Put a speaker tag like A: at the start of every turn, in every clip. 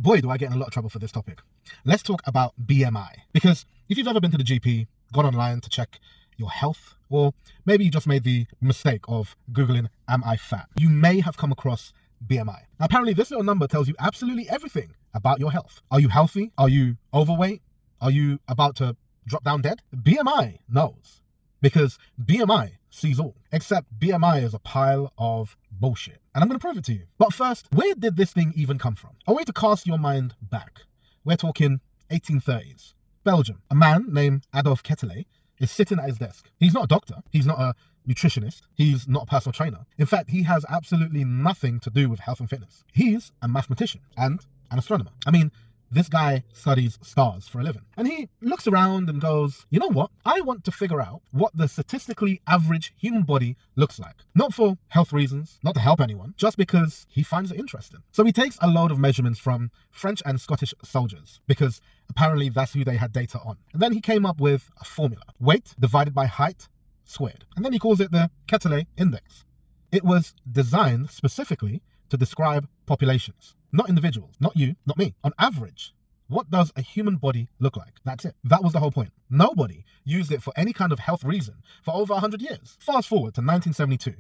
A: boy, do I get in a lot of trouble for this topic. Let's talk about BMI. Because if you've ever been to the GP, gone online to check your health, or maybe you just made the mistake of Googling, am I fat? You may have come across BMI. Now, apparently this little number tells you absolutely everything about your health. Are you healthy? Are you overweight? Are you about to drop down dead? BMI knows, because BMI sees all, except BMI is a pile of bullshit. And I'm going to prove it to you. But first, where did this thing even come from? I want you to cast your mind back. We're talking 1830s. Belgium. A man named Adolf Quetelet is sitting at his desk. He's not a doctor. He's not a nutritionist. He's not a personal trainer. In fact, he has absolutely nothing to do with health and fitness. He's a mathematician and an astronomer. I mean, this guy studies stars for a living. And he looks around and goes, you know what? I want to figure out what the statistically average human body looks like. Not for health reasons, not to help anyone, just because he finds it interesting. So he takes a load of measurements from French and Scottish soldiers, because apparently that's who they had data on. And then he came up with a formula. Weight divided by height squared. And then he calls it the Quetelet index. It was designed specifically to describe populations, not individuals, not you, not me. On average, what does a human body look like? That's it. That was the whole point. Nobody used it for any kind of health reason for over 100 years. Fast forward to 1972.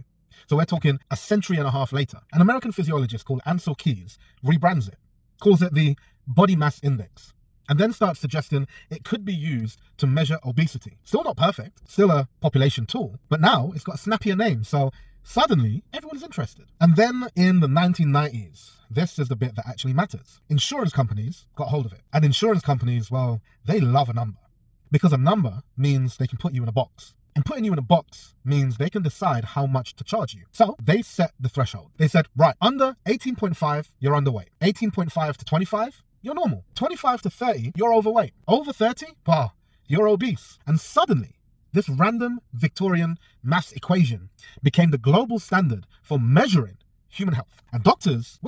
A: So we're talking a century and a half later. An American physiologist called Ansel Keys rebrands it, calls it the body mass index, and then starts suggesting it could be used to measure obesity. Still not perfect, still a population tool, but now it's got a snappier name, so suddenly everyone's interested. And then in the 1990s, this is the bit that actually matters. Insurance companies got hold of it. And insurance companies, well, they love a number, because a number means they can put you in a box. And putting you in a box means they can decide how much to charge you. So they set the threshold. They said, right, under 18.5, you're underweight. 18.5 to 25, you're normal. 25 to 30, you're overweight. Over 30, you're obese. And suddenly, this random Victorian mass equation became the global standard for measuring human health. And doctors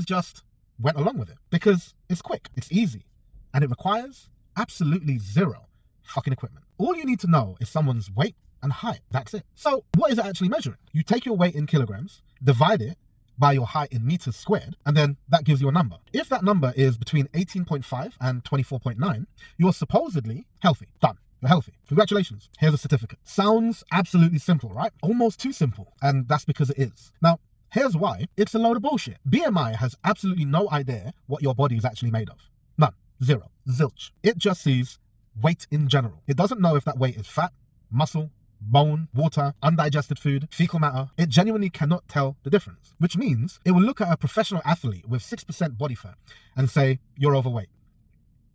A: just went along with it, because it's quick, it's easy, and it requires absolutely zero fucking equipment. All you need to know is someone's weight and height. That's it. So what is it actually measuring? You take your weight in kilograms, divide it by your height in meters squared, and then that gives you a number. If that number is between 18.5 and 24.9, you're supposedly healthy. Done. You're healthy. Congratulations. Here's a certificate. Sounds absolutely simple, right? Almost too simple. And that's because it is. Now, here's why. It's a load of bullshit. BMI has absolutely no idea what your body is actually made of. None. Zero. Zilch. It just sees weight in general. It doesn't know if that weight is fat, muscle, bone, water, undigested food, fecal matter. It genuinely cannot tell the difference, which means it will look at a professional athlete with 6% body fat and say, you're overweight.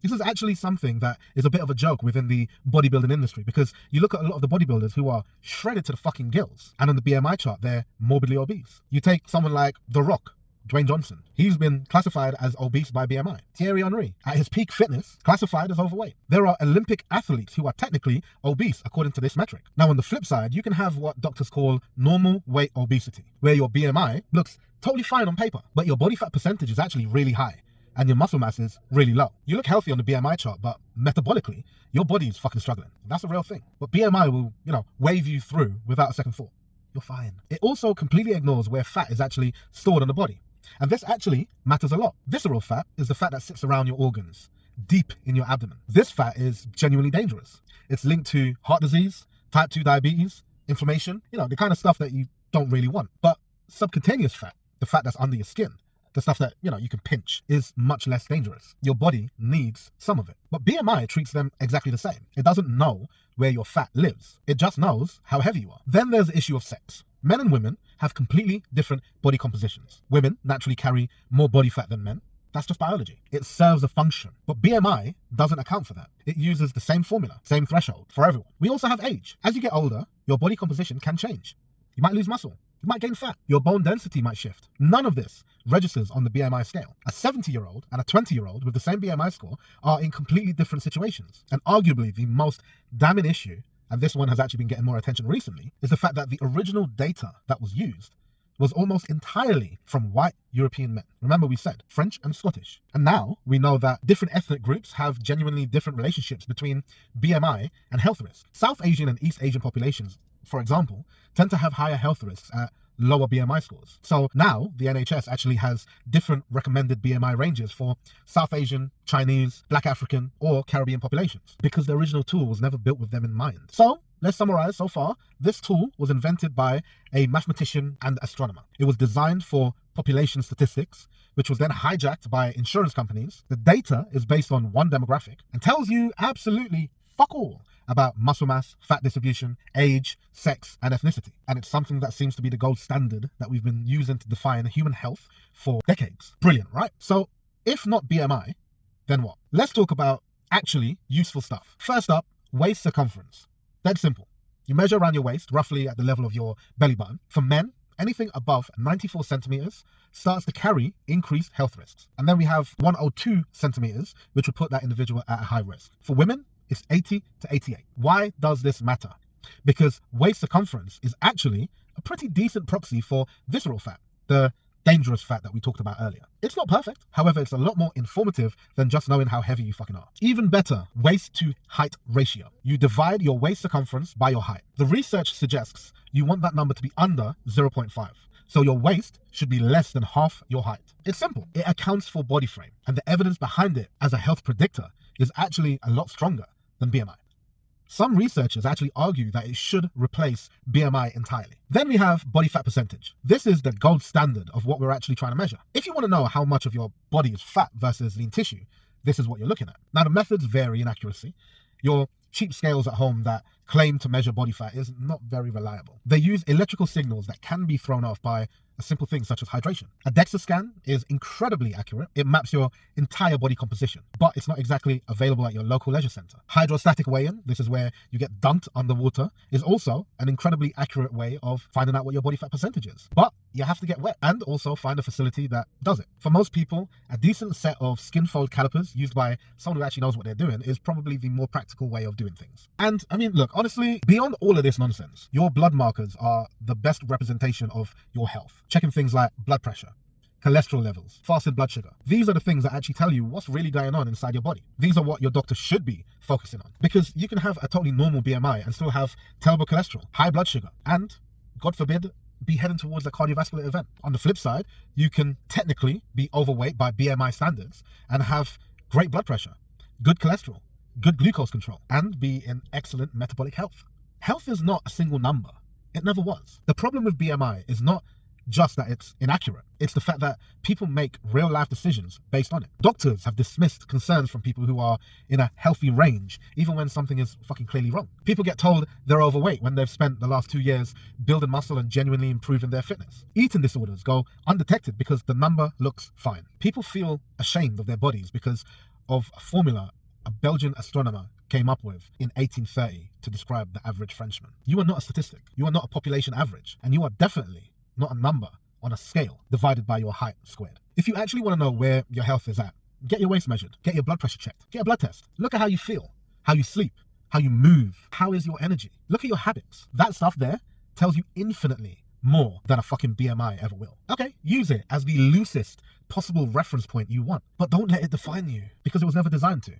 A: This is actually something that is a bit of a joke within the bodybuilding industry, because you look at a lot of the bodybuilders who are shredded to the fucking gills, and on the BMI chart, they're morbidly obese. You take someone like The Rock, Dwayne Johnson. He's been classified as obese by BMI. Thierry Henry, at his peak fitness, classified as overweight. There are Olympic athletes who are technically obese according to this metric. Now, on the flip side, you can have what doctors call normal weight obesity, where your BMI looks totally fine on paper, but your body fat percentage is actually really high, and your muscle mass is really low. You look healthy on the BMI chart, but metabolically, your body is fucking struggling. That's a real thing. But BMI will, wave you through without a second thought. You're fine. It also completely ignores where fat is actually stored in the body. And this actually matters a lot. Visceral fat is the fat that sits around your organs, deep in your abdomen. This fat is genuinely dangerous. It's linked to heart disease, type 2 diabetes, inflammation, the kind of stuff that you don't really want. But subcutaneous fat, the fat that's under your skin, the stuff that, you can pinch, is much less dangerous. Your body needs some of it. But BMI treats them exactly the same. It doesn't know where your fat lives. It just knows how heavy you are. Then there's the issue of sex. Men and women have completely different body compositions. Women naturally carry more body fat than men. That's just biology. It serves a function. But BMI doesn't account for that. It uses the same formula, same threshold for everyone. We also have age. As you get older, your body composition can change. You might lose muscle. You might gain fat. Your bone density might shift. None of this registers on the BMI scale. A 70-year-old and a 20-year-old with the same BMI score are in completely different situations. And arguably the most damning issue, and this one has actually been getting more attention recently, is the fact that the original data that was used was almost entirely from white European men. Remember, we said French and Scottish. And now we know that different ethnic groups have genuinely different relationships between BMI and health risk. South Asian and East Asian populations, for example, tend to have higher health risks at lower BMI scores. So now the NHS actually has different recommended BMI ranges for South Asian, Chinese, Black African, or Caribbean populations, because the original tool was never built with them in mind. So let's summarize so far. This tool was invented by a mathematician and astronomer. It was designed for population statistics, which was then hijacked by insurance companies. The data is based on one demographic and tells you absolutely fuck all about muscle mass, fat distribution, age, sex, and ethnicity. And it's something that seems to be the gold standard that we've been using to define human health for decades. Brilliant, right? So if not BMI, then what? Let's talk about actually useful stuff. First up, waist circumference. Dead simple. You measure around your waist, roughly at the level of your belly button. For men, anything above 94 centimeters starts to carry increased health risks. And then we have 102 centimeters, which would put that individual at a high risk. For women, it's 80 to 88. Why does this matter? Because waist circumference is actually a pretty decent proxy for visceral fat, the dangerous fat that we talked about earlier. It's not perfect. However, it's a lot more informative than just knowing how heavy you fucking are. Even better, waist to height ratio. You divide your waist circumference by your height. The research suggests you want that number to be under 0.5. So your waist should be less than half your height. It's simple. It accounts for body frame, and the evidence behind it as a health predictor is actually a lot stronger than BMI. Some researchers actually argue that it should replace BMI entirely. Then we have body fat percentage. This is the gold standard of what we're actually trying to measure. If you want to know how much of your body is fat versus lean tissue, this is what you're looking at. Now, the methods vary in accuracy. Your cheap scales at home that claim to measure body fat is not very reliable. They use electrical signals that can be thrown off by a simple thing such as hydration. A DEXA scan is incredibly accurate. It maps your entire body composition, but it's not exactly available at your local leisure center. Hydrostatic weigh-in, this is where you get dunked underwater, is also an incredibly accurate way of finding out what your body fat percentage is. But you have to get wet and also find a facility that does it. For most people, a decent set of skinfold calipers used by someone who actually knows what they're doing is probably the more practical way of doing things. And I mean, look, honestly, beyond all of this nonsense, your blood markers are the best representation of your health. Checking things like blood pressure, cholesterol levels, fasted blood sugar. These are the things that actually tell you what's really going on inside your body. These are what your doctor should be focusing on, because you can have a totally normal BMI and still have terrible cholesterol, high blood sugar, and God forbid, be heading towards a cardiovascular event. On the flip side, you can technically be overweight by BMI standards and have great blood pressure, good cholesterol, good glucose control, and be in excellent metabolic health. Health is not a single number. It never was. The problem with BMI is not just that it's inaccurate. It's the fact that people make real life decisions based on it. Doctors have dismissed concerns from people who are in a healthy range, even when something is fucking clearly wrong. People get told they're overweight when they've spent the last 2 years building muscle and genuinely improving their fitness. Eating disorders go undetected because the number looks fine. People feel ashamed of their bodies because of a formula a Belgian astronomer came up with in 1830 to describe the average Frenchman. You are not a statistic. You are not a population average. And you are definitely not a number on a scale divided by your height squared. If you actually want to know where your health is at, get your waist measured, get your blood pressure checked, get a blood test. Look at how you feel, how you sleep, how you move, how is your energy. Look at your habits. That stuff there tells you infinitely more than a fucking BMI ever will. Okay, use it as the loosest possible reference point you want, but don't let it define you, because it was never designed to.